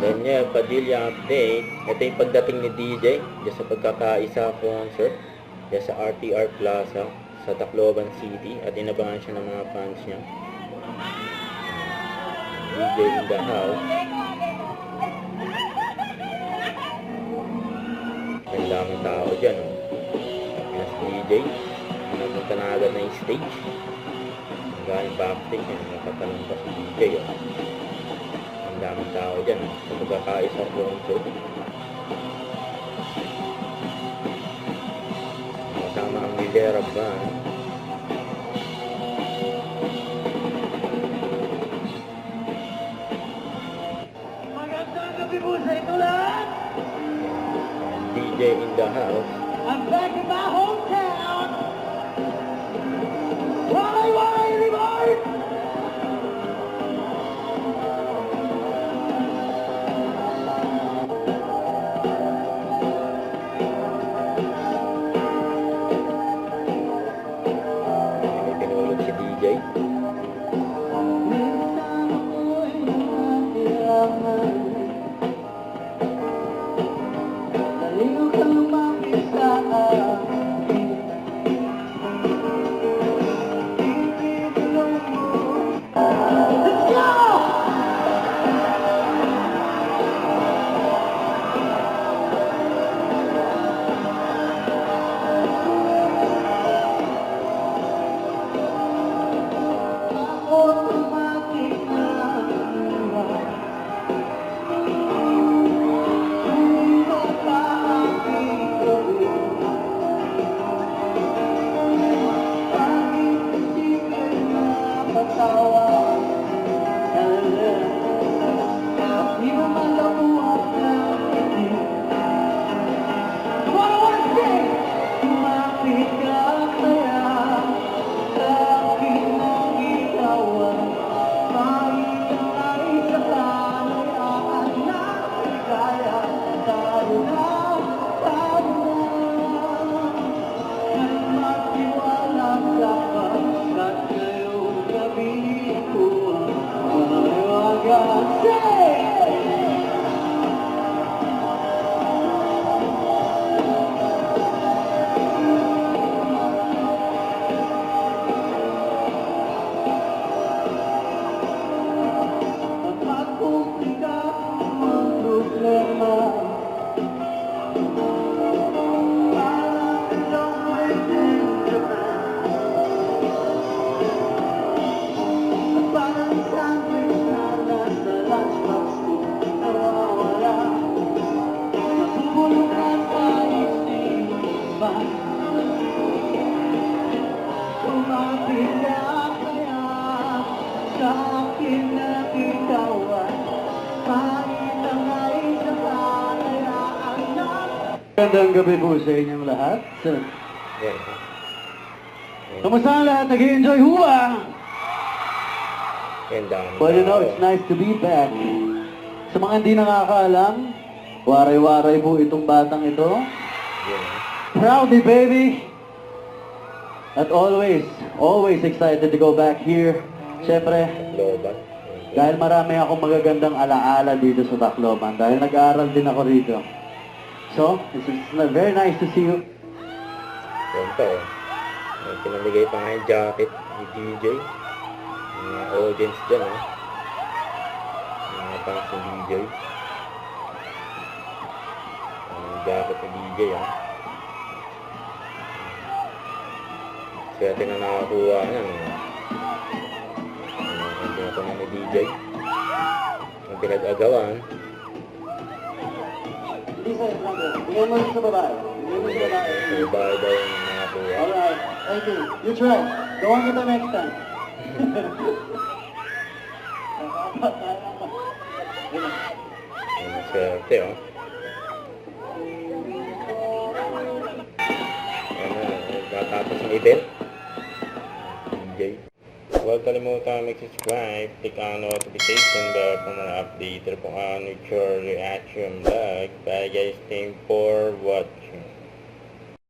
Daniel Padilla update. Ito yung pagdating ni DJ dyan sa pagkakaisa concert dyan sa RTR Plaza sa Tacloban City at inabangan siya ng mga fans niya. DJ in the house. Ang daming tao dyan, oh. Yan si DJ. Napunta na agad na yung stage. Ang galing backstage yan. Nakatanong pa si DJ, oh. Ang daming tao dyan, oh. Sa pagkakaisa concert. Kasama ang Milera Band. Magandang gabi po sa ito lahat! DJ in the house. I'm back in my hometown! Walay Remark! May pinulog si DJ. Minsan ako'y nahihirapan. Naligo kang lumapit sa akin. Ibigulong mo. Let's go! Ako tumating na iwan. Hindi mo pa ibigulong. Bakit kasi kayo napatawa? Di mo malamuhan ng hindi. One day, lumapit ka kaya sa akin ang itawan. Mahirap ay sa kalayaan na kaya tayo na. May magtiwala dapat at ngayong gabi ko ang mahiwagan. Magkumpika ang problema. Parang itong may tindahan. At parang sandwich na nasa lunchbox ko nawawala. Natubulong ka sa isipan. Kumapit ka kaya sa akin na bitawan. Kahit ang ay sa kalayaan na. Magandang gabi po sa inyong lahat. Yan. Kamusta ang lahat? Nag-i-enjoy huwa? Yan, dami. Well, you know, it's nice to be back. Sa mga hindi nakakaalam, waray-waray po itong batang ito. Yan. Proudly, baby! At always excited to go back here. Siyempre, Tacloban. dahil marami akong magagandang alaala dito sa Tacloban. Dahil nag-aaral din ako rito. So, it's very nice to see you. Yan pa, oh. May pinamigay pa nga yung jacket ni DJ. Yung mga audience dyan, oh. Yung mga fans ni DJ. Yung jacket ni DJ, oh. Swerte na nakakuha yan, oh. Yung pinatunan ni DJ. Yung pinag-agawan. Hindi sir, bigyan mo sa babae. Bigyan mo sa babae. Yung bahay daw yung nakakuha. Alright, thank you. You try. Gawan kita next time. Yung swerte, oh. Tatapos ng event. DJ. Huwag kalimutan mag-subscribe, click on notification bell para mga update po on your reaction vlog. Bye guys, thank for watching.